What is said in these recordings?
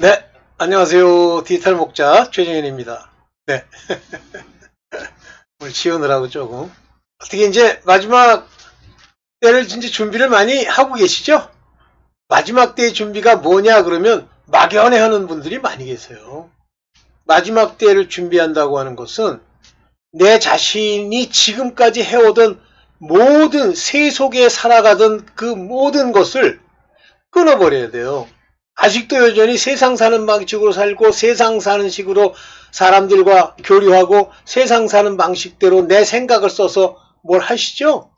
네, 안녕하세요. 디지털 목자 최정현입니다. 네, 오늘 치우느라고 조금. 어떻게 이제 마지막 때를 이제 준비를 많이 하고 계시죠? 마지막 때의 준비가 뭐냐 그러면 막연해 하는 분들이 많이 계세요. 마지막 때를 준비한다고 하는 것은 내 자신이 지금까지 해오던 모든 세속에 살아가던 그 모든 것을 끊어버려야 돼요. 아직도 여전히 세상 사는 방식으로 살고 세상 사는 식으로 사람들과 교류하고 세상 사는 방식대로 내 생각을 써서 뭘 하시죠?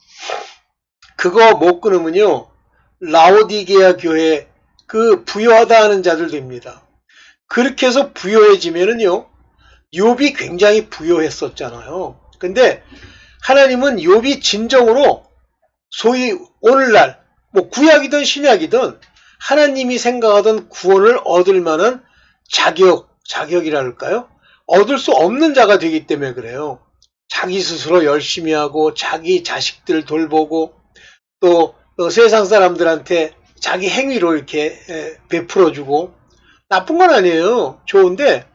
그거 못 끊으면요. 라오디게아 교회 그 부요하다 하는 자들 됩니다. 그렇게 해서 부요해지면은요. 욥이 굉장히 부요했었잖아요. 근데 하나님은 욥이 진정으로 소위 오늘날 뭐 구약이든 신약이든 하나님이 생각하던 구원을 얻을 만한 자격이랄까요? 얻을 수 없는 자가 되기 때문에 그래요. 자기 스스로 열심히 하고 자기 자식들 돌보고 또 세상 사람들한테 자기 행위로 이렇게 베풀어주고 나쁜 건 아니에요. 좋은데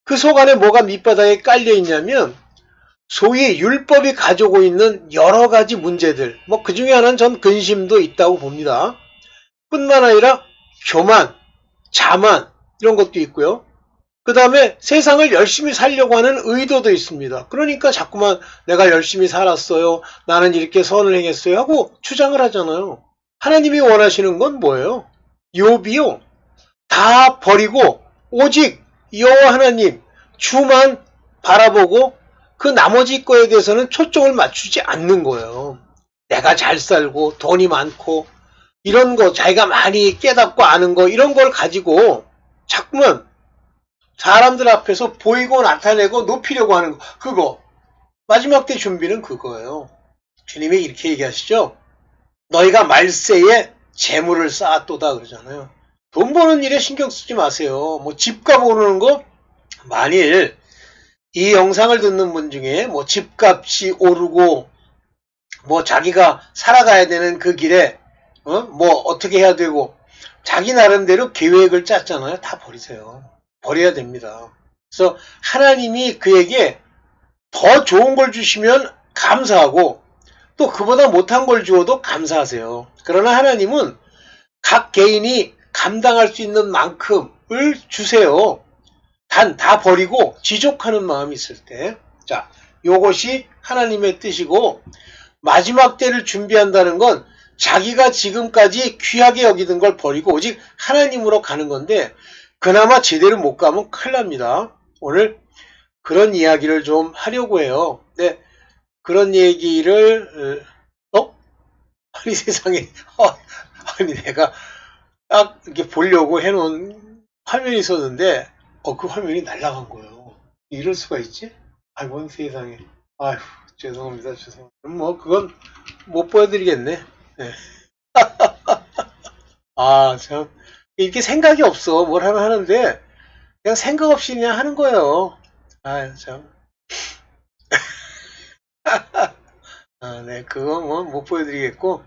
그 속 안에 뭐가 밑바닥에 깔려 있냐면 소위 율법이 가지고 있는 여러 가지 문제들 뭐 그 중에 하나는 전 근심도 있다고 봅니다. 뿐만 아니라 교만, 자만 이런 것도 있고요. 그 다음에 세상을 열심히 살려고 하는 의도도 있습니다. 그러니까 자꾸만 내가 열심히 살았어요. 나는 이렇게 선을 행했어요 하고 주장을 하잖아요. 하나님이 원하시는 건 뭐예요? 욥이요. 다 버리고 오직 여호와 하나님 주만 바라보고 그 나머지 거에 대해서는 초점을 맞추지 않는 거예요. 내가 잘 살고 돈이 많고 이런 거 자기가 많이 깨닫고 아는 거 이런 걸 가지고 자꾸만 사람들 앞에서 보이고 나타내고 높이려고 하는 거 그거 마지막 때 준비는 그거예요. 주님이 이렇게 얘기하시죠. 너희가 말세에 재물을 쌓았도다 그러잖아요. 돈 버는 일에 신경 쓰지 마세요. 뭐 집값 오르는 거 만일 이 영상을 듣는 분 중에 뭐 집값이 오르고 뭐 자기가 살아가야 되는 그 길에 뭐 어떻게 해야 되고 자기 나름대로 계획을 짰잖아요. 다 버리세요. 버려야 됩니다. 그래서 하나님이 그에게 더 좋은 걸 주시면 감사하고 또 그보다 못한 걸 주어도 감사하세요. 그러나 하나님은 각 개인이 감당할 수 있는 만큼을 주세요. 단 다 버리고 지족하는 마음이 있을 때. 자, 요것이 하나님의 뜻이고 마지막 때를 준비한다는 건 자기가 지금까지 귀하게 여기던 걸 버리고 오직 하나님으로 가는 건데 그나마 제대로 못 가면 큰일 납니다. 오늘 그런 이야기를 좀 하려고 해요. 네, 그런 얘기를 아니 세상에 아니 내가 딱 이렇게 보려고 해놓은 화면이 있었는데 그 화면이 날아간 거예요. 이럴 수가 있지? 아이고 세상에 아휴 죄송합니다. 뭐 그건 못 보여드리겠네. 네. 아, 참. 이렇게 생각이 없어. 뭘 하면 하는데, 그냥 생각 없이 그냥 하는 거예요. 아, 참. 아, 네, 그거 뭐 못 보여드리겠고,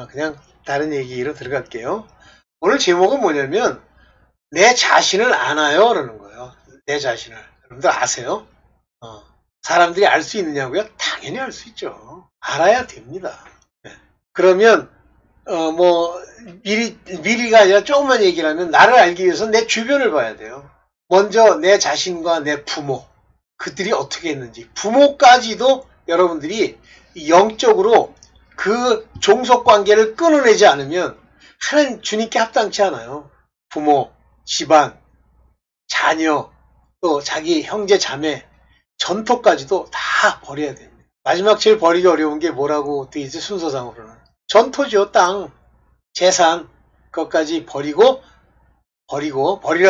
그냥 다른 얘기로 들어갈게요. 오늘 제목은 뭐냐면, 내 자신을 아나요? 그러는 거예요. 내 자신을. 여러분들 아세요? 사람들이 알 수 있느냐고요? 당연히 알 수 있죠. 알아야 됩니다. 네. 그러면 뭐 미리가 아니라 조금만 얘기를 하면 나를 알기 위해서 내 주변을 봐야 돼요. 먼저 내 자신과 내 부모 그들이 어떻게 했는지 부모까지도 여러분들이 영적으로 그 종속관계를 끊어내지 않으면 하나님 주님께 합당치 않아요. 부모, 집안, 자녀, 또 자기 형제 자매 전토까지도 다 버려야 됩니다. 마지막 제일 버리기 어려운 게 뭐라고 되어 있지 순서상으로는 전토죠. 땅, 재산, 그것까지 버리라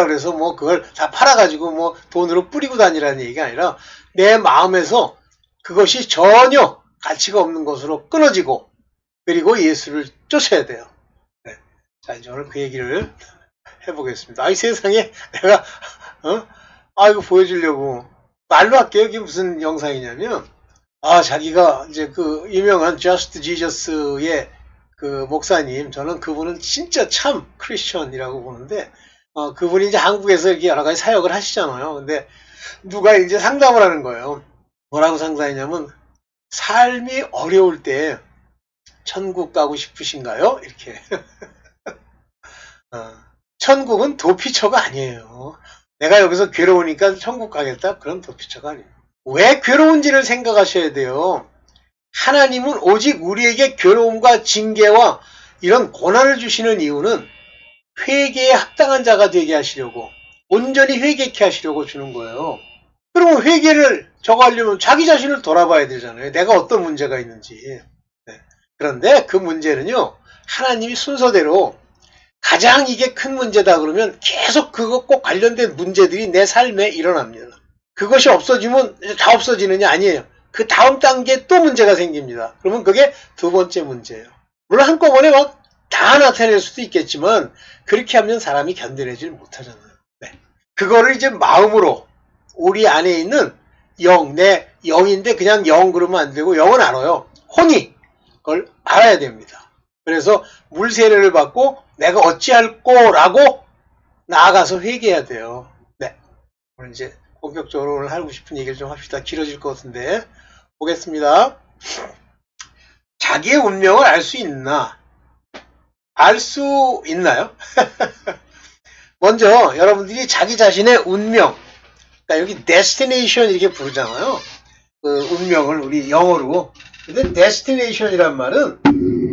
그래서 뭐 그걸 다 팔아가지고 뭐 돈으로 뿌리고 다니라는 얘기가 아니라 내 마음에서 그것이 전혀 가치가 없는 것으로 끊어지고 그리고 예수를 쫓아야 돼요. 네. 자, 이제 오늘 그 얘기를 해보겠습니다. 이 세상에 내가, 이거 보여주려고. 말로 할게요. 이게 무슨 영상이냐면, 자기가 이제 그 유명한 Just Jesus의 그 목사님, 저는 그분은 진짜 참 크리스천이라고 보는데 그분이 이제 한국에서 이렇게 여러 가지 사역을 하시잖아요. 근데 누가 이제 상담을 하는 거예요. 뭐라고 상담했냐면, 삶이 어려울 때 천국 가고 싶으신가요? 이렇게. 천국은 도피처가 아니에요. 내가 여기서 괴로우니까 천국 가겠다? 그런 도피처가 아니에요. 왜 괴로운지를 생각하셔야 돼요. 하나님은 오직 우리에게 괴로움과 징계와 이런 고난을 주시는 이유는 회개에 합당한 자가 되게 하시려고, 온전히 회개케 하시려고 주는 거예요. 그러면 회개를 저거 하려면 자기 자신을 돌아봐야 되잖아요. 내가 어떤 문제가 있는지. 네. 그런데 그 문제는요, 하나님이 순서대로 가장 이게 큰 문제다 그러면 계속 그것과 관련된 문제들이 내 삶에 일어납니다. 그것이 없어지면 다 없어지느냐? 아니에요. 그 다음 단계에 또 문제가 생깁니다. 그러면 그게 두 번째 문제예요. 물론 한꺼번에 막 다 나타낼 수도 있겠지만 그렇게 하면 사람이 견뎌내질 못하잖아요. 네. 그거를 이제 마음으로 우리 안에 있는 영, 내 영인데 그냥 영 그러면 안 되고 영은 알아요. 혼이 그걸 알아야 됩니다. 그래서 물세례를 받고 내가 어찌할 거라고 나아가서 회개해야 돼요. 네. 오늘 이제 본격적으로 오늘 하고 싶은 얘기를 좀 합시다. 길어질 것 같은데. 보겠습니다. 자기의 운명을 알 수 있나? 알 수 있나요? 먼저 여러분들이 자기 자신의 운명, 그러니까 여기 destination 이렇게 부르잖아요. 그 운명을 우리 영어로. 근데 destination이란 말은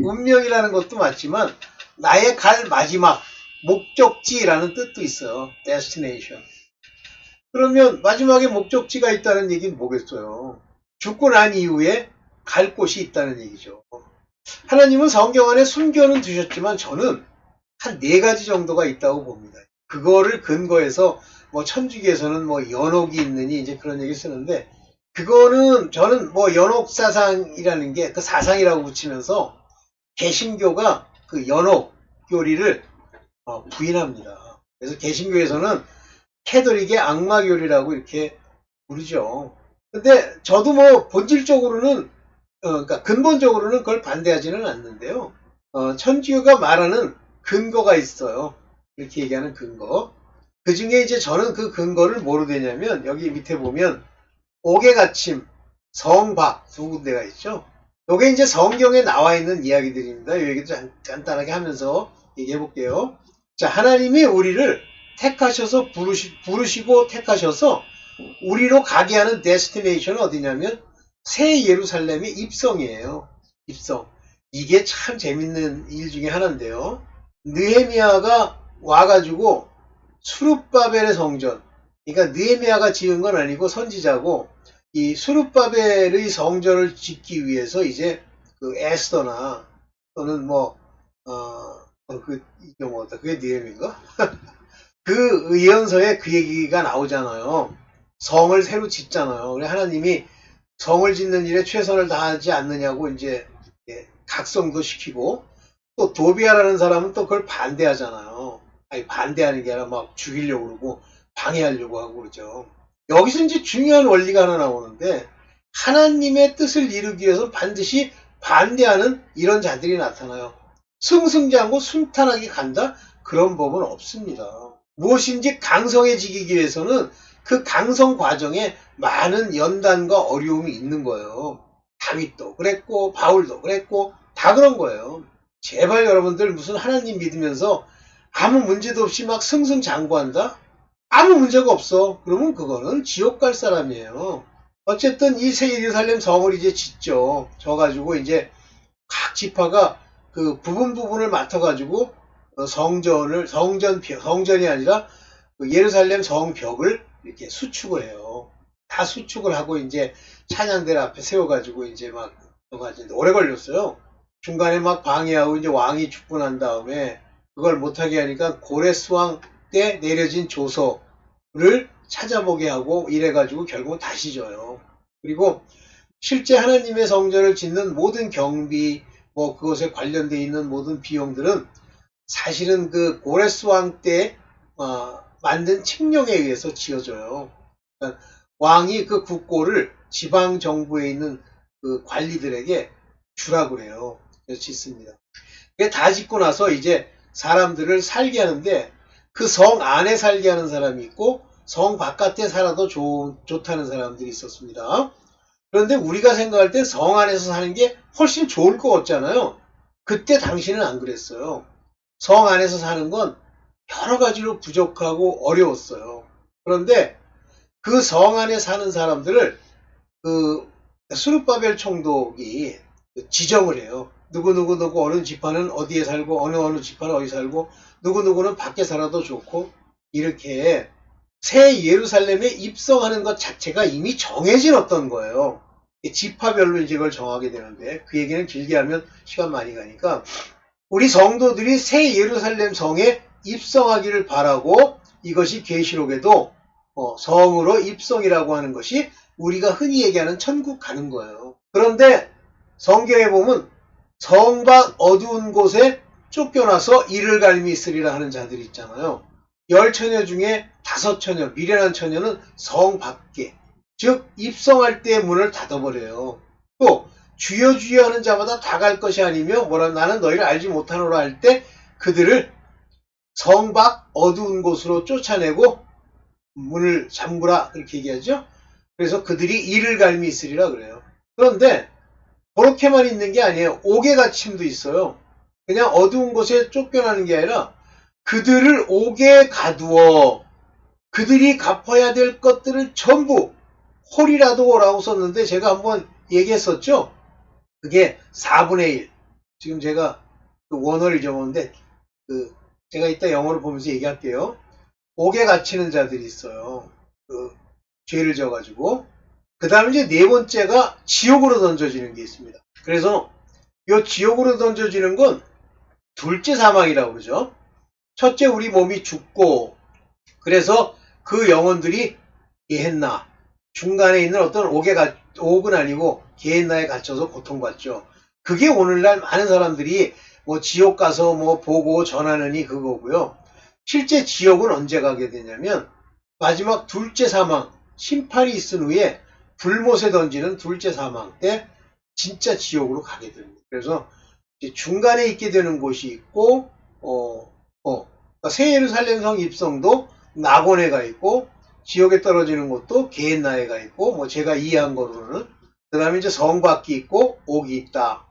운명이라는 것도 맞지만 나의 갈 마지막 목적지라는 뜻도 있어요. destination. 그러면 마지막에 목적지가 있다는 얘기는 뭐겠어요? 죽고 난 이후에 갈 곳이 있다는 얘기죠. 하나님은 성경 안에 숨겨는 두셨지만 저는 한 4가지 정도가 있다고 봅니다. 그거를 근거해서 뭐 천주교에서는 뭐 연옥이 있느니 이제 그런 얘기 쓰는데 그거는 저는 뭐 연옥사상이라는 게 그 사상이라고 붙이면서 개신교가 그 연옥 교리를 부인합니다. 그래서 개신교에서는 캐톨릭의 악마 교리라고 이렇게 부르죠. 근데 저도 뭐 본질적으로는 그러니까 근본적으로는 그걸 반대하지는 않는데요. 천주교가 말하는 근거가 있어요. 이렇게 얘기하는 근거. 그 중에 이제 저는 그 근거를 뭐로 되냐면 여기 밑에 보면 옥외가침, 성박 두 군데가 있죠. 이게 이제 성경에 나와 있는 이야기들입니다. 이 얘기도 간단하게 하면서 얘기해 볼게요. 자, 하나님이 우리를 택하셔서 부르시고 택하셔서 우리로 가게 하는 데스티네이션은 어디냐면 새 예루살렘의 입성이에요. 입성. 이게 참 재밌는 일 중에 하나인데요. 느헤미야가 와가지고 수룹바벨의 성전, 그러니까 느헤미야가 지은 건 아니고 선지자고 이 수룹바벨의 성전을 짓기 위해서 이제 그 에스더나 또는 이 경우다. 그게 느헤미인가? 그 예언서에 그 얘기가 나오잖아요. 성을 새로 짓잖아요. 그래 하나님이 성을 짓는 일에 최선을 다하지 않느냐고 이제 각성도 시키고 또 도비아라는 사람은 또 그걸 반대하잖아요. 아니 반대하는 게 아니라 막 죽이려고 그러고 방해하려고 하고 그러죠. 여기서 이제 중요한 원리가 하나 나오는데 하나님의 뜻을 이루기 위해서 반드시 반대하는 이런 자들이 나타나요. 승승장구 순탄하게 간다? 그런 법은 없습니다. 무엇인지 강성해지기 위해서는 그 강성 과정에 많은 연단과 어려움이 있는 거예요. 다윗도 그랬고 바울도 그랬고 다 그런 거예요. 제발 여러분들 무슨 하나님 믿으면서 아무 문제도 없이 막 승승장구한다? 아무 문제가 없어. 그러면 그거는 지옥 갈 사람이에요. 어쨌든 이 새 예루살렘 성을 이제 짓죠. 져가지고 이제 각 지파가 그 부분을 맡아가지고 성전이 아니라 그 예루살렘 성벽을 이렇게 수축을 해요. 다 수축을 하고 이제 찬양대를 앞에 세워가지고 이제 막 오래 걸렸어요. 중간에 막 방해하고 이제 왕이 죽고 난 다음에 그걸 못하게 하니까 고레스 왕 때 내려진 조서를 찾아보게 하고 이래가지고 결국 다시 져요. 그리고 실제 하나님의 성전을 짓는 모든 경비, 뭐 그것에 관련되어 있는 모든 비용들은 사실은 그 고레스 왕 때 만든 칙령에 의해서 지어져요. 그러니까 왕이 그 국고를 지방 정부에 있는 그 관리들에게 주라고 그래요. 그래서 짓습니다. 다 짓고 나서 이제 사람들을 살게 하는데 그 성 안에 살게 하는 사람이 있고 성 바깥에 살아도 좋다는 사람들이 있었습니다. 그런데 우리가 생각할 때 성 안에서 사는 게 훨씬 좋을 것 같잖아요. 그때 당시는 안 그랬어요. 성 안에서 사는 건 여러 가지로 부족하고 어려웠어요. 그런데 그 성 안에 사는 사람들을 그 스룹바벨 총독이 지정을 해요. 누구 어느 지파는 어디에 살고 어느 지파는 어디 살고 누구는 밖에 살아도 좋고 이렇게 새 예루살렘에 입성하는 것 자체가 이미 정해진 어떤 거예요. 지파별로 이제 그걸 정하게 되는데 그 얘기는 길게 하면 시간 많이 가니까 우리 성도들이 새 예루살렘 성에 입성하기를 바라고 이것이 계시록에도 성으로 입성이라고 하는 것이 우리가 흔히 얘기하는 천국 가는 거예요. 그런데 성경에 보면 성 밖 어두운 곳에 쫓겨나서 이를 갈미 있으리라 하는 자들이 있잖아요. 10처녀 중에 5처녀, 미련한 처녀는 성 밖에, 즉 입성할 때 문을 닫아버려요. 또 주여 주여 하는 자마다 다 갈 것이 아니며 나는 너희를 알지 못하노라 할 때 그들을 성 밖 어두운 곳으로 쫓아내고 문을 잠그라 그렇게 얘기하죠. 그래서 그들이 이를 갈미 있으리라 그래요. 그런데 그렇게만 있는 게 아니에요. 옥에 갇힘도 있어요. 그냥 어두운 곳에 쫓겨나는 게 아니라 그들을 옥에 가두어 그들이 갚아야 될 것들을 전부 홀이라도라고 썼는데 제가 한번 얘기했었죠. 그게 4분의 1. 지금 제가 그 원어를 잊어먹는데 제가 이따 영어를 보면서 얘기할게요. 옥에 갇히는 자들이 있어요. 죄를 져가지고. 그 다음에 이제 네 번째가 지옥으로 던져지는 게 있습니다. 그래서 이 지옥으로 던져지는 건 둘째 사망이라고 그러죠. 첫째 우리 몸이 죽고 그래서 그 영혼들이 게헨나 중간에 있는 어떤 옥은 아니고 게헨나에 갇혀서 고통받죠. 그게 오늘날 많은 사람들이 지옥 가서 보고 전하느니 그거고요. 실제 지옥은 언제 가게 되냐면 마지막 둘째 사망 심판이 있은 후에 불못에 던지는 둘째 사망 때 진짜 지옥으로 가게 됩니다. 그래서 중간에 있게 되는 곳이 있고 그러니까 새 예루살렘 성 입성도 낙원에 가 있고 지옥에 떨어지는 곳도 게헨나에 가 있고 제가 이해한 거로는 그 다음에 이제 성 밖이 있고 옥이 있다.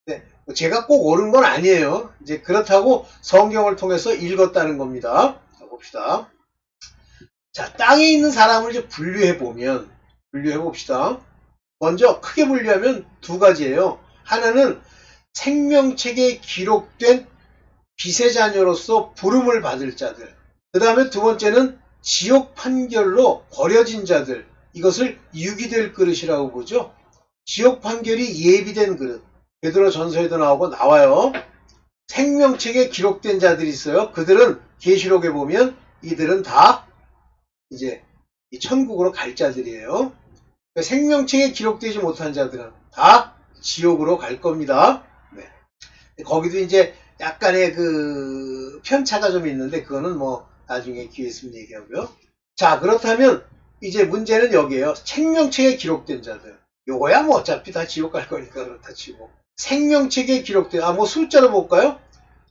네, 제가 꼭 옳은 건 아니에요. 이제 그렇다고 성경을 통해서 읽었다는 겁니다. 자, 봅시다. 자, 땅에 있는 사람을 이제 분류해 봅시다. 먼저 크게 분류하면 두 가지예요. 하나는 생명책에 기록된 빛의 자녀로서 부름을 받을 자들. 그 다음에 두 번째는 지옥 판결로 버려진 자들. 이것을 유기될 그릇이라고 보죠. 지옥 판결이 예비된 그릇. 베드로 전서에도 나와요. 생명책에 기록된 자들이 있어요. 그들은 계시록에 보면 이들은 다 이제 천국으로 갈 자들이에요. 생명책에 기록되지 못한 자들은 다 지옥으로 갈 겁니다. 네. 거기도 이제 약간의 그 편차가 좀 있는데 그거는 나중에 기회 있으면 얘기하고요. 자, 그렇다면 이제 문제는 여기에요. 생명책에 기록된 자들. 요거야 어차피 다 지옥 갈 거니까 그렇다 치고. 생명책에 기록된 숫자로 볼까요?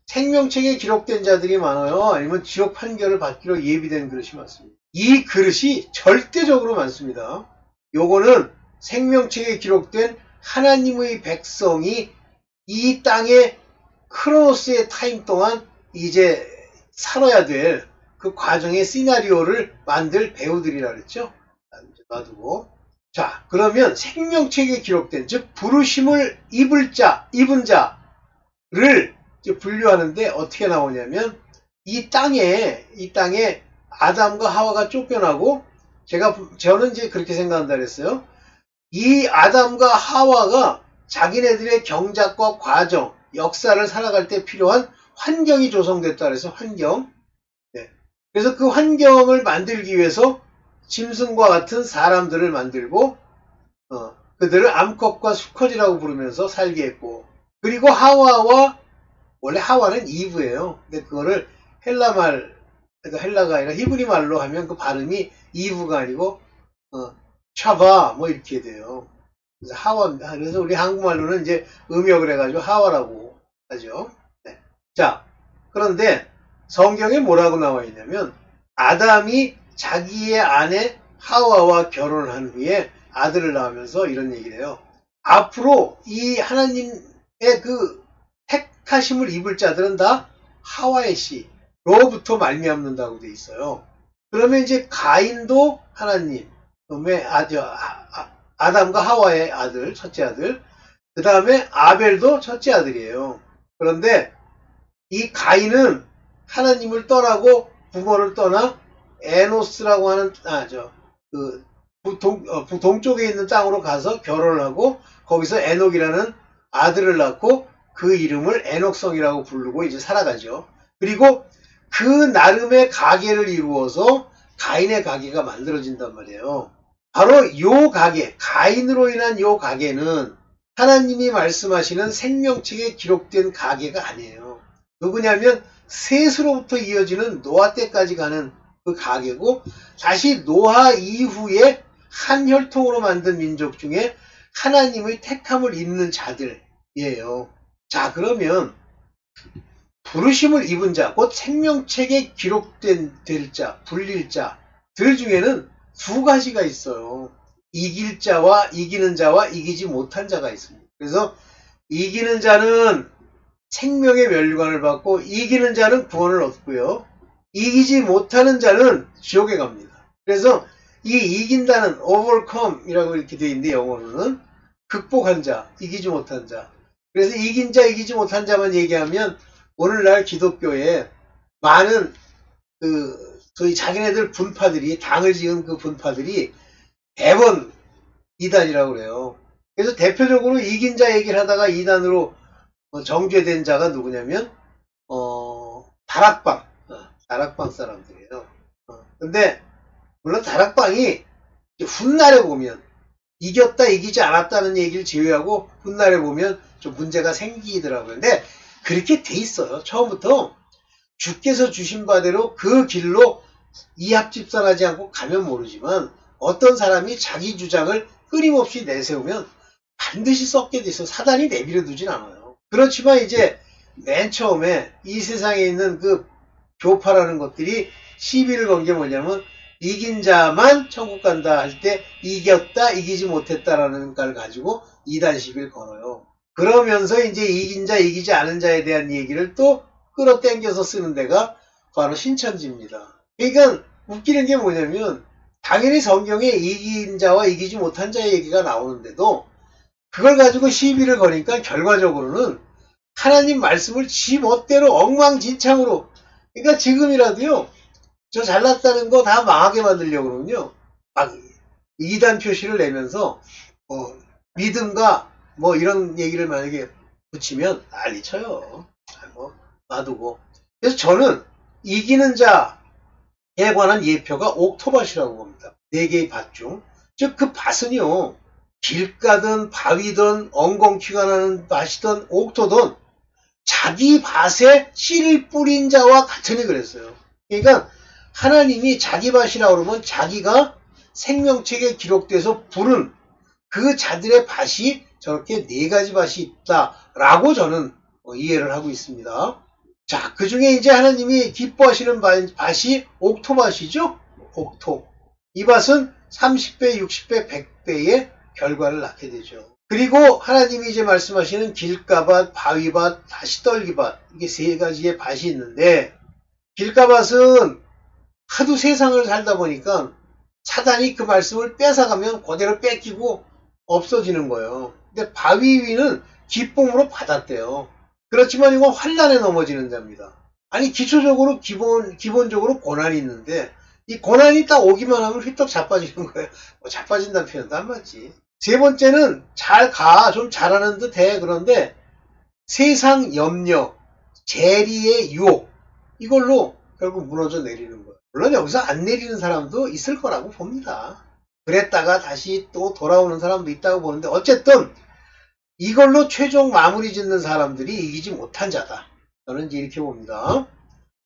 생명책에 기록된 자들이 많아요. 아니면 지옥 판결을 받기로 예비된 그릇이 많습니다. 이 그릇이 절대적으로 많습니다. 요거는 생명책에 기록된 하나님의 백성이 이 땅의 크로노스의 타임 동안 이제 살아야 될 그 과정의 시나리오를 만들 배우들이라 그랬죠. 놔두고. 자, 그러면 생명책에 기록된, 즉 부르심을 입은 자를 분류하는데 어떻게 나오냐면 이 땅에 아담과 하와가 쫓겨나고 저는 이제 그렇게 생각한다 그랬어요. 이 아담과 하와가 자기네들의 경작과 과정, 역사를 살아갈 때 필요한 환경이 조성됐다 그래서 환경. 네. 그래서 그 환경을 만들기 위해서 짐승과 같은 사람들을 만들고 그들을 암컷과 수컷이라고 부르면서 살게 했고, 그리고 원래 하와는 이브예요. 근데 그거를 그러니까 헬라가 아니라 히브리 말로 하면 그 발음이 이브가 아니고 차바 이렇게 돼요. 그래서 우리 한국말로는 이제 음역을 해가지고 하와라고 하죠. 네. 자, 그런데 성경에 뭐라고 나와 있냐면 아담이 자기의 아내 하와와 결혼한 후에 아들을 낳으면서 이런 얘기를 해요. 앞으로 이 하나님의 그 택하심을 입을 자들은 다 하와의 씨로부터 말미암는다고 돼 있어요. 그러면 이제 가인도 하나님, 그다음에 아담과 하와의 아들, 첫째 아들, 그 다음에 아벨도 첫째 아들이에요. 그런데 이 가인은 하나님을 떠나고 부모를 떠나 에노스라고 하는 동쪽에 있는 땅으로 가서 결혼을 하고 거기서 에녹이라는 아들을 낳고 그 이름을 에녹성이라고 부르고 이제 살아가죠. 그리고 그 나름의 가계를 이루어서 가인의 가계가 만들어진단 말이에요. 바로 요 가계, 가인으로 인한 요 가계는 하나님이 말씀하시는 생명책에 기록된 가계가 아니에요. 누구냐면 셋으로부터 이어지는 노아 때까지 가는 그 가계고, 다시 노아 이후에 한 혈통으로 만든 민족 중에 하나님의 택함을 입는 자들이에요. 자, 그러면 부르심을 입은 자, 곧 생명책에 기록된 될 자, 불릴 자들 중에는 두 가지가 있어요. 이길 자와 이기는 자와 이기지 못한 자가 있습니다. 그래서 이기는 자는 생명의 멸류관을 받고 이기는 자는 구원을 얻고요. 이기지 못하는 자는 지옥에 갑니다. 그래서 이 이긴다는 overcome이라고 이렇게 되어 있는데 영어로는 극복한 자, 이기지 못한 자. 그래서 이긴 자, 이기지 못한 자만 얘기하면 오늘날 기독교에 많은 저희 자기네들 분파들이, 당을 지은 그 분파들이 대번 이단이라고 그래요. 그래서 대표적으로 이긴 자 얘기를 하다가 이단으로 정죄된 자가 누구냐면 다락방 사람들이에요. 근데 물론 다락방이 훗날에 보면 이겼다 이기지 않았다는 얘기를 제외하고 훗날에 보면 좀 문제가 생기더라고요. 근데 그렇게 돼 있어요. 처음부터 주께서 주신 바대로 그 길로 이합집산하지 않고 가면 모르지만 어떤 사람이 자기 주장을 끊임없이 내세우면 반드시 썩게 돼 있어. 사단이 내버려 두진 않아요. 그렇지만 이제 맨 처음에 이 세상에 있는 그 교파라는 것들이 시비를 건 게 뭐냐면 이긴 자만 천국 간다 할 때 이겼다 이기지 못했다라는 걸 가지고 이단 시비를 걸어요. 그러면서 이제 이긴 자 이기지 않은 자에 대한 얘기를 또 끌어당겨서 쓰는 데가 바로 신천지입니다. 그러니까 웃기는 게 뭐냐면 당연히 성경에 이긴 자와 이기지 못한 자의 얘기가 나오는데도 그걸 가지고 시비를 거니까 결과적으로는 하나님 말씀을 지 멋대로 엉망진창으로, 그러니까 지금이라도요 저 잘났다는 거 다 망하게 만들려고 그러면요 막 이단 표시를 내면서 믿음과 뭐 이런 얘기를 만약에 붙이면 난리 쳐요. 놔두고. 그래서 저는 이기는 자에 관한 예표가 옥토밭이라고 봅니다. 4개의 밭 중. 즉 그 밭은요 길가든 바위든 엉겅퀴가 나는 밭이든 옥토든 자기 밭에 씨를 뿌린 자와 같으니 그랬어요. 그러니까 하나님이 자기 밭이라고 그러면 자기가 생명책에 기록돼서 부른 그 자들의 밭이 저렇게 4가지 밭이 있다라고 저는 이해를 하고 있습니다. 자, 그 중에 이제 하나님이 기뻐하시는 밭이 옥토밭이죠? 옥토. 이 밭은 30배, 60배, 100배의 결과를 낳게 되죠. 그리고 하나님이 이제 말씀하시는 길가밭, 바위밭, 다시떨기밭, 이게 3가지의 밭이 있는데, 길가밭은 하도 세상을 살다 보니까 사단이 그 말씀을 뺏어가면 그대로 뺏기고 없어지는 거예요. 근데 바위 위는 기쁨으로 받았대요. 그렇지만 이건 환난에 넘어지는 자입니다. 아니 기초적으로 기본적으로 고난이 있는데 이 고난이 딱 오기만 하면 휘떡 자빠지는 거예요. 자빠진다는 표현도 안 맞지. 3번째는 좀 잘하는 듯 해. 그런데 세상 염려, 재리의 유혹, 이걸로 결국 무너져 내리는 거예요. 물론 여기서 안 내리는 사람도 있을 거라고 봅니다. 그랬다가 다시 또 돌아오는 사람도 있다고 보는데 어쨌든 이걸로 최종 마무리 짓는 사람들이 이기지 못한 자다. 저는 이제 이렇게 봅니다.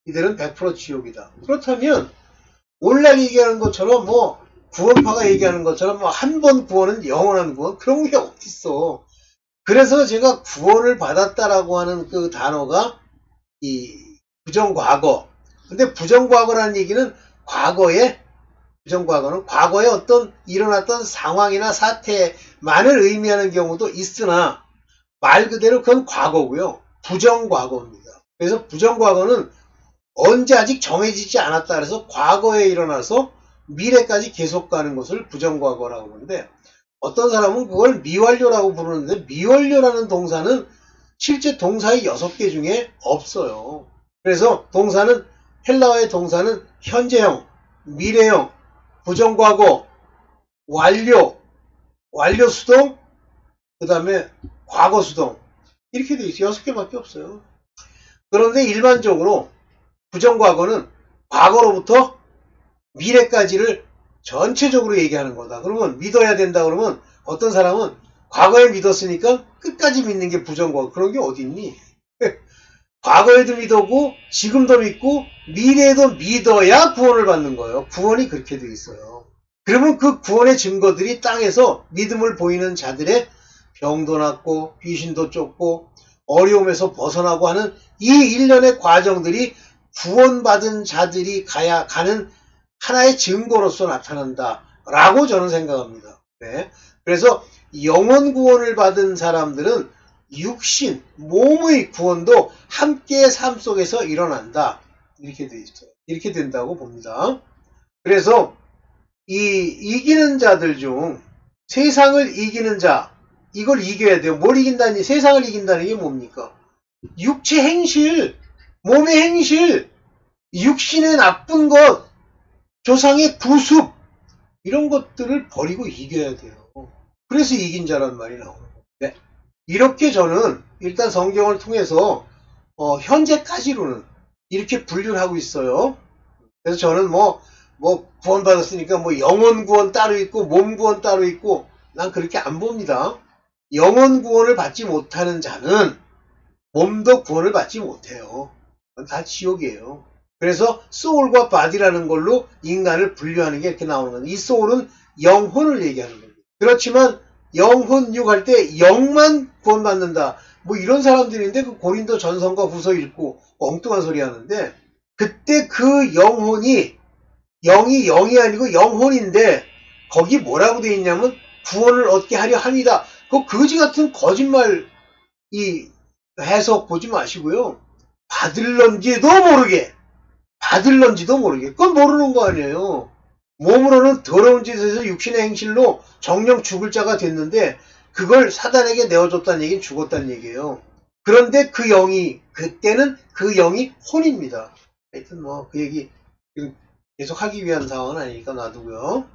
이들은 100% 지옥이다. 그렇다면 오늘날 얘기하는 것처럼 뭐 구원파가 얘기하는 것처럼 뭐 한 번 구원은 영원한 구원, 그런 게 어딨어. 그래서 제가 구원을 받았다라고 하는 그 단어가 부정과거. 근데 부정과거라는 얘기는 부정과거는 과거에 어떤 일어났던 상황이나 사태만을 의미하는 경우도 있으나 말 그대로 그건 과거고요. 부정과거입니다. 그래서 부정과거는 언제 아직 정해지지 않았다 그래서 과거에 일어나서 미래까지 계속 가는 것을 부정과거라고 하는데 어떤 사람은 그걸 미완료라고 부르는데 미완료라는 동사는 실제 동사의 6개 중에 없어요. 그래서 동사는 헬라어의 동사는 현재형, 미래형, 부정과거, 완료, 완료수동, 그 다음에 과거수동 이렇게 돼 있어요. 6개밖에 없어요. 그런데 일반적으로 부정과거는 과거로부터 미래까지를 전체적으로 얘기하는 거다. 그러면 믿어야 된다 그러면 어떤 사람은 과거에 믿었으니까 끝까지 믿는 게 부정과거. 그런 게 어디 있니? 과거에도 믿었고 지금도 믿고 미래에도 믿어야 구원을 받는 거예요. 구원이 그렇게 돼 있어요. 그러면 그 구원의 증거들이 땅에서 믿음을 보이는 자들의 병도 낫고 귀신도 쫓고 어려움에서 벗어나고 하는 이 일련의 과정들이 구원받은 자들이 가는 하나의 증거로서 나타난다라고 저는 생각합니다. 네. 그래서 영원 구원을 받은 사람들은 육신, 몸의 구원도 함께 삶 속에서 일어난다. 이렇게 돼 있어요. 이렇게 된다고 봅니다. 그래서 이기는 자들 중 세상을 이기는 자, 이걸 이겨야 돼요. 뭘 이긴다니? 세상을 이긴다는 게 뭡니까? 육체 행실, 몸의 행실, 육신의 나쁜 것, 조상의 구습, 이런 것들을 버리고 이겨야 돼요. 그래서 이긴 자란 말이 나오는 거예요. 네. 이렇게 저는 일단 성경을 통해서 현재까지로는 이렇게 분류를 하고 있어요. 그래서 저는 구원받았으니까 영혼 구원 따로 있고 몸 구원 따로 있고 난 그렇게 안 봅니다. 영혼 구원을 받지 못하는 자는 몸도 구원을 받지 못해요. 그건 다 지옥이에요. 그래서 소울과 바디라는 걸로 인간을 분류하는 게 이렇게 나오는 거예요. 이 소울은 영혼을 얘기하는 겁니다. 그렇지만 영혼 육할 때 영만 구원받는다. 이런 사람들인데 그 고린도 전서과 후서 읽고 엉뚱한 소리 하는데 그때 그 영혼이 영이 아니고 영혼인데 거기 뭐라고 되어 있냐면 구원을 얻게 하려 합니다. 그 거지 같은 거짓말 이 해석 보지 마시고요. 받을런지도 모르게 그건 모르는 거 아니에요. 몸으로는 더러운 짓에서 육신의 행실로 정령 죽을 자가 됐는데 그걸 사단에게 내어줬다는 얘기는 죽었다는 얘기예요. 그런데 그때는 그 영이 혼입니다. 하여튼 그 얘기 계속 하기 위한 상황은 아니니까 놔두고요.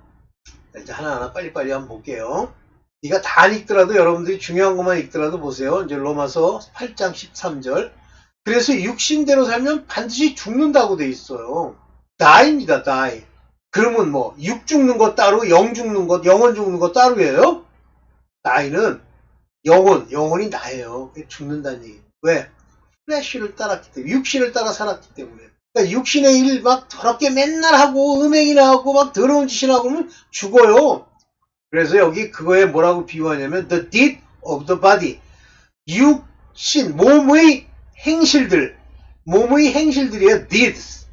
이제 하나하나 빨리빨리 한번 볼게요. 네가 다 안 읽더라도 여러분들이 중요한 것만 읽더라도 보세요. 이제 로마서 8장 13절. 그래서 육신대로 살면 반드시 죽는다고 돼 있어요. die입니다, die. 그러면 육 죽는 것 따로, 영 죽는 것, 영혼 죽는 것 따로예요? die는 영혼이 나예요. 죽는다는 얘기. 왜? 플래시를 따랐기 때문에, 육신을 따라 살았기 때문에. 그러니까 육신의 일 더럽게 맨날 하고, 음행이나 하고, 더러운 짓이나 하고 그러면 죽어요. 그래서 여기 그거에 뭐라고 비유하냐면, the deed of the body. 육신, 몸의 행실들이에요. deeds.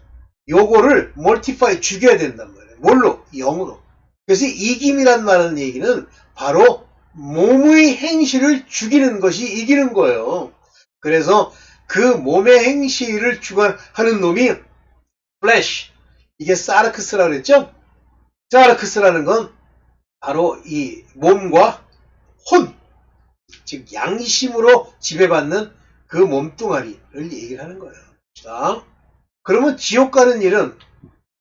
요거를 mortify, 죽여야 된단 말이에요. 뭘로? 영으로. 그래서 이김이란 말하는 얘기는 바로 몸의 행실을 죽이는 것이 이기는 거예요. 그래서 그 몸의 행실을 주관하는 놈이 flesh. 이게 사르크스라고 그랬죠? 사르크스라는 건 바로 이 몸과 혼, 즉 양심으로 지배받는 그 몸뚱아리를 얘기를 하는 거예요. 자, 그러면 지옥 가는 일은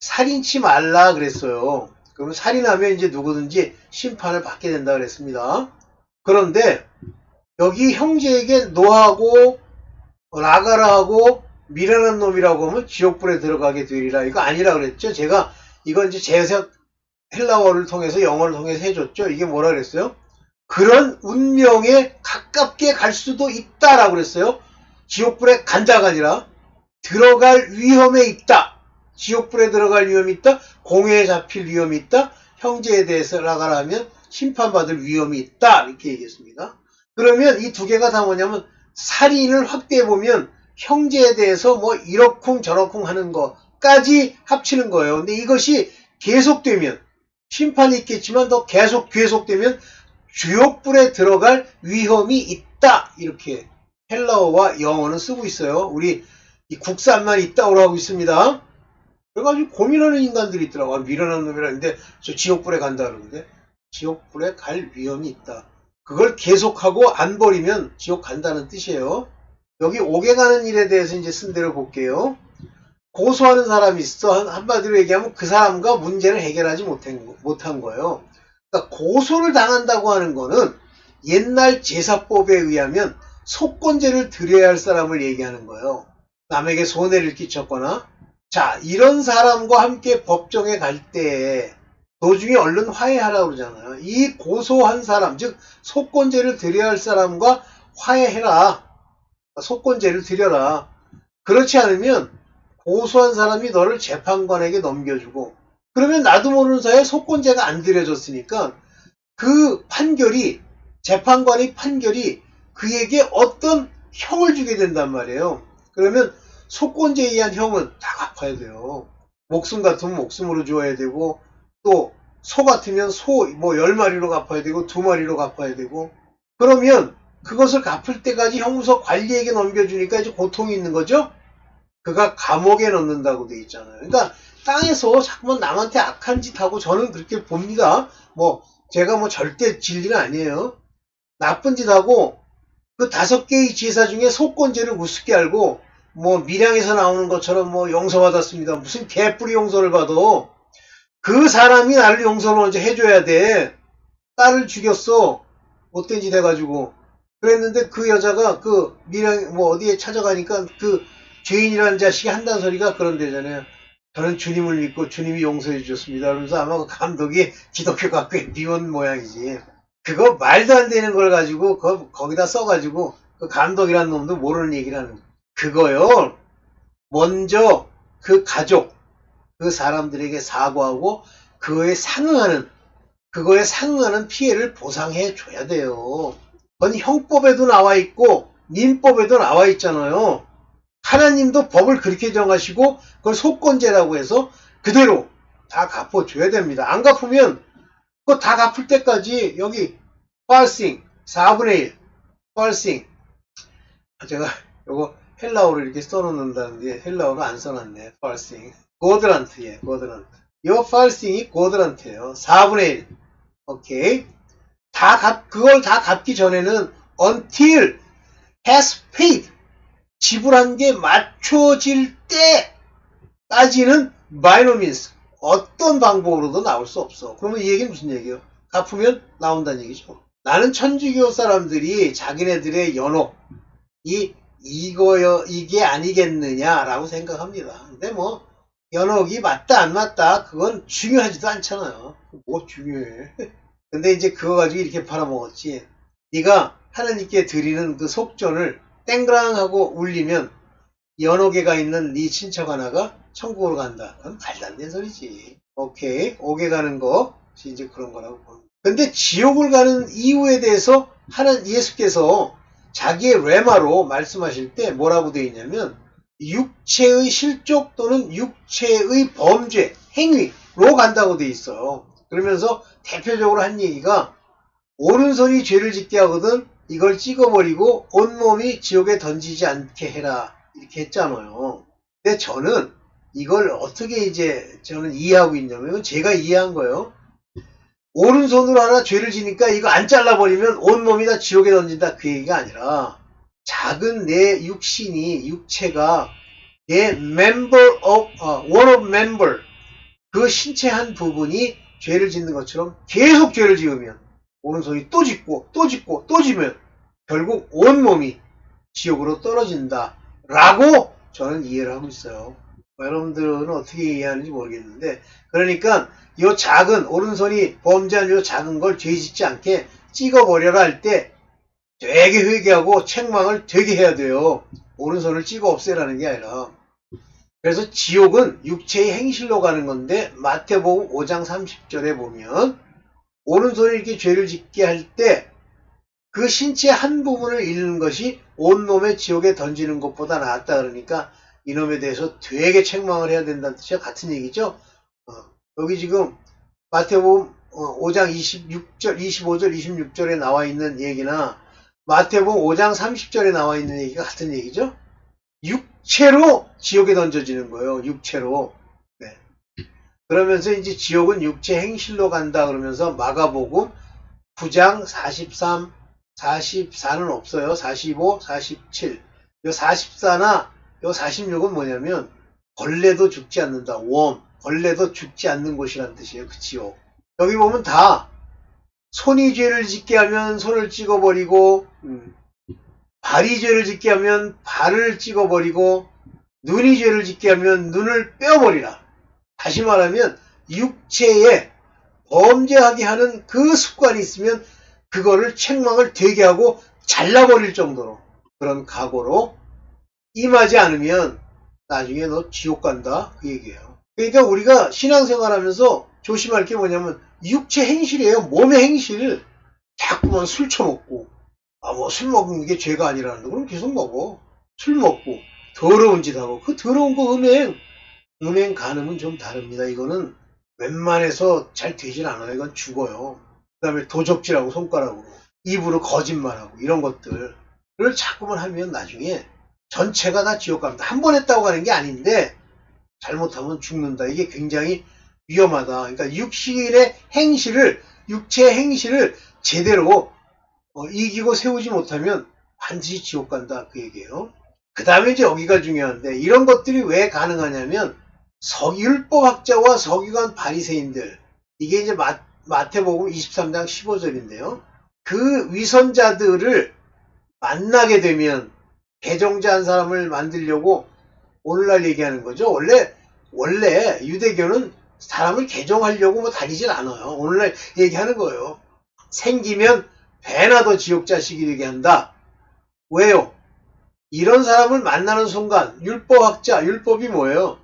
살인치 말라 그랬어요. 그러면 살인하면 이제 누구든지 심판을 받게 된다 그랬습니다. 그런데 여기 형제에게 노하고 라가라하고 미련한 놈이라고 하면 지옥불에 들어가게 되리라. 이거 아니라 그랬죠. 제가 이건 이제 재해석 헬라어를 통해서 영어를 통해서 해줬죠. 이게 뭐라 그랬어요? 그런 운명에 가깝게 갈 수도 있다라고 그랬어요. 지옥불에 간다가 아니라 들어갈 위험에 있다. 지옥불에 들어갈 위험이 있다. 공회에 잡힐 위험이 있다. 형제에 대해서 나가라 하면 심판받을 위험이 있다. 이렇게 얘기했습니다. 그러면 이 두 개가 다 뭐냐면 살인을 확대해보면 형제에 대해서 뭐 이러쿵 저러쿵 하는 거까지 합치는 거예요. 근데 이것이 계속되면 심판이 있겠지만 더 계속 계속되면 주욕불에 들어갈 위험이 있다. 이렇게 헬라어와 영어는 쓰고 있어요. 우리 이 국산만 있다고 하고 있습니다. 그래가지고 고민하는 인간들이 있더라고. 아, 미련한 놈이라는데 저 지옥불에 간다 그러는데 지옥불에 갈 위험이 있다. 그걸 계속하고 안 버리면 지옥 간다는 뜻이에요. 여기 옥에 가는 일에 대해서 이제 쓴 대로 볼게요. 고소하는 사람이 있어. 한마디로 얘기하면 그 사람과 문제를 해결하지 못한 거예요. 그러니까 고소를 당한다고 하는 거는 옛날 제사법에 의하면 속건제를 드려야 할 사람을 얘기하는 거예요. 남에게 손해를 끼쳤거나 자 이런 사람과 함께 법정에 갈 때 도중에 얼른 화해하라고 그러잖아요. 이 고소한 사람 즉 속건제를 드려야 할 사람과 화해해라. 속건제를 드려라. 그렇지 않으면 고소한 사람이 너를 재판관에게 넘겨주고 그러면 나도 모르는 사이에 속건제가 안 드려졌으니까 그 판결이 재판관의 판결이 그에게 어떤 형을 주게 된단 말이에요. 그러면 속건제에 의한 형은 다 갚아야 돼요. 목숨 같으면 목숨으로 주어야 되고 또 소 같으면 소 뭐 10마리로 갚아야 되고 2마리로 갚아야 되고 그러면 그것을 갚을 때까지 형무소 관리에게 넘겨주니까 이제 고통이 있는 거죠. 그가 감옥에 넣는다고 돼 있잖아요. 그러니까 땅에서 자꾸만 남한테 악한 짓 하고 저는 그렇게 봅니다. 뭐 제가 뭐 절대 진리는 아니에요. 나쁜 짓 하고 그 5개의 제사 중에 속건제를 우습게 알고 뭐 밀양에서 나오는 것처럼 뭐 용서받았습니다. 무슨 개뿌리 용서를 받아. 그 사람이 나를 용서를 먼저 해줘야 돼. 딸을 죽였어. 못된 짓 해가지고. 그랬는데 그 여자가 그 밀양 뭐 어디에 찾아가니까 그 죄인이라는 자식이 한다는 소리가 그런 데잖아요. 저는 주님을 믿고 주님이 용서해 주셨습니다. 그러면서 아마 그 감독이 기독교 학교에 미운 모양이지. 그거 말도 안 되는 걸 가지고 거기다 써가지고 그 감독이라는 놈도 모르는 얘기를 하는 거예요. 그거요. 먼저 그 가족, 그 사람들에게 사과하고 그거에 상응하는 피해를 보상해 줘야 돼요. 그건 형법에도 나와 있고 민법에도 나와 있잖아요. 하나님도 법을 그렇게 정하시고 그걸 속건제라고 해서 그대로 다 갚아줘야 됩니다. 안 갚으면 그거 다 갚을 때까지 여기 falsing 4분의 1 falsing 제가 요거 헬라어로 이렇게 써놓는다는데 헬라어로 안 써놨네. falsing quadrant예 quadrant 요 falsing이 quadrant예요. 4분의 1 오케이 그걸 다 갚기 전에는 until has paid 지불한 게 맞춰질 때까지는 by no means 어떤 방법으로도 나올 수 없어. 그러면 이 얘기는 무슨 얘기예요? 갚으면 나온다는 얘기죠. 나는 천주교 사람들이 자기네들의 이게 아니겠느냐라고 생각합니다. 근데 뭐 연옥이 맞다 안 맞다 그건 중요하지도 않잖아요. 뭐 중요해. 근데 이제 그거 가지고 이렇게 팔아먹었지. 네가 하나님께 드리는 그 속전을 땡그랑하고 울리면 연옥에가 있는 네 친척 하나가 천국으로 간다. 그건 말도 안 되는 소리지. 오케이. 옥에 가는 거 이제 그런 거라고 봅니다. 근데 지옥을 가는 이유에 대해서 예수께서 자기의 레마로 말씀하실 때 뭐라고 되어 있냐면 육체의 실족 또는 육체의 범죄, 행위로 간다고 되어 있어요. 그러면서 대표적으로 한 얘기가 오른손이 죄를 짓게 하거든 이걸 찍어버리고 온몸이 지옥에 던지지 않게 해라 이렇게 했잖아요. 근데 저는 이걸 어떻게 저는 이해하고 있냐면 제가 이해한 거예요. 오른손으로 하나 죄를 지니까 이거 안 잘라버리면 온몸이 다 지옥에 던진다 그 얘기가 아니라 작은 내 육체가 내 one of member 그 신체 한 부분이 죄를 짓는 것처럼 계속 죄를 지으면 오른손이 또 짓고 또 짓고 또 지면 결국 온몸이 지옥으로 떨어진다 라고 저는 이해를 하고 있어요. 여러분들은 어떻게 이해하는지 모르겠는데 그러니까 요 작은 오른손이 범죄한 요 작은 걸 죄 짓지 않게 찍어버려라 할 때 되게 회개하고 책망을 되게 해야 돼요. 오른손을 찍어 없애라는 게 아니라. 그래서 지옥은 육체의 행실로 가는 건데 마태복음 5장 30절에 보면 오른손이 이렇게 죄를 짓게 할 때 그 신체 한 부분을 잃는 것이 온몸의 지옥에 던지는 것보다 낫다 그러니까 이놈에 대해서 되게 책망을 해야 된다는 뜻이야. 같은 얘기죠. 여기 지금 마태복음 5장 26절, 25절, 26절에 나와 있는 얘기나 마태복음 5장 30절에 나와 있는 얘기가 같은 얘기죠. 육체로 지옥에 던져지는 거예요. 육체로. 네. 그러면서 이제 지옥은 육체 행실로 간다 그러면서 마가복음 9장 43, 44는 없어요. 45, 47. 요 44나 요 46은 뭐냐면 벌레도 죽지 않는다. 웜. 벌레도 죽지 않는 곳이란 뜻이에요. 그 지옥. 여기 보면 다 손이 죄를 짓게 하면 손을 찍어버리고 발이 죄를 짓게 하면 발을 찍어버리고 눈이 죄를 짓게 하면 눈을 빼어버리라. 다시 말하면 육체에 범죄하게 하는 그 습관이 있으면 그거를 책망을 되게 하고 잘라버릴 정도로 그런 각오로 임하지 않으면 나중에 너 지옥 간다 그 얘기예요. 그러니까 우리가 신앙생활하면서 조심할 게 뭐냐면 육체 행실이에요. 몸의 행실. 자꾸만 술 처먹고 뭐 술 먹는 게 죄가 아니라는데 그럼 계속 먹어. 술 먹고 더러운 짓 하고 그 더러운 거 음행 간음은 좀 다릅니다. 이거는 웬만해서 잘 되질 않아요. 이건 죽어요. 그 다음에 도적질하고 손가락으로 입으로 거짓말하고 이런 것들을 자꾸만 하면 나중에 전체가 다 지옥 갑니다. 한 번 했다고 가는 게 아닌데 잘못하면 죽는다. 이게 굉장히 위험하다. 그러니까 육신의 행실을 육체의 행실을 제대로 이기고 세우지 못하면 반드시 지옥 간다 그 얘기예요. 그 다음에 이제 여기가 중요한데 이런 것들이 왜 가능하냐면 율법학자와 서기관 바리새인들 이게 이제 마태복음 23장 15절인데요. 그 위선자들을 만나게 되면 개종자 한 사람을 만들려고 오늘날 얘기하는 거죠. 원래 유대교는 사람을 개종하려고 뭐 다니질 않아요. 오늘날 얘기하는 거예요. 생기면 배나 더 지옥 자식이 되게 한다. 왜요? 이런 사람을 만나는 순간 율법학자, 율법이 뭐예요?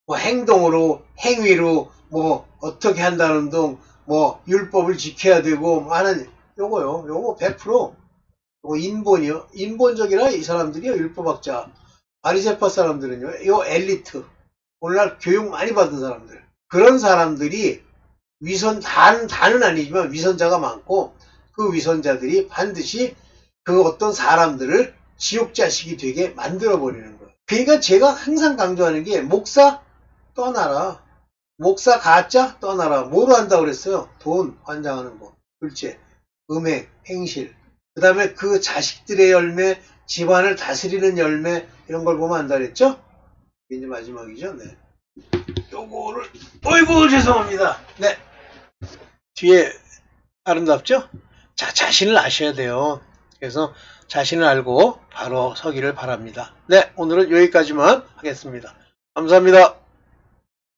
뭐 행동으로, 행위로 뭐 어떻게 한다는 등 뭐 율법을 지켜야 되고 뭐 하는 요거요. 요거 100% 요거 인본이요. 인본적이라 이 사람들이요. 율법학자. 바리새파 사람들은요. 요 엘리트. 오늘날 교육 많이 받은 사람들. 그런 사람들이 다는 아니지만 위선자가 많고 그 위선자들이 반드시 그 어떤 사람들을 지옥 자식이 되게 만들어 버리는 거예요. 그러니까 제가 항상 강조하는 게 목사 떠나라. 목사 가짜 떠나라. 뭐로 한다고 그랬어요? 돈 환장하는 거. 둘째, 음행, 행실. 그 다음에 그 자식들의 열매, 집안을 다스리는 열매 이런 걸 보면 한다 그랬죠? 이게 이제 마지막이죠. 네. 요거를 어이구 죄송합니다. 네. 뒤에 아름답죠? 자, 자신을 아셔야 돼요. 그래서 자신을 알고 바로 서기를 바랍니다. 네, 오늘은 여기까지만 하겠습니다. 감사합니다.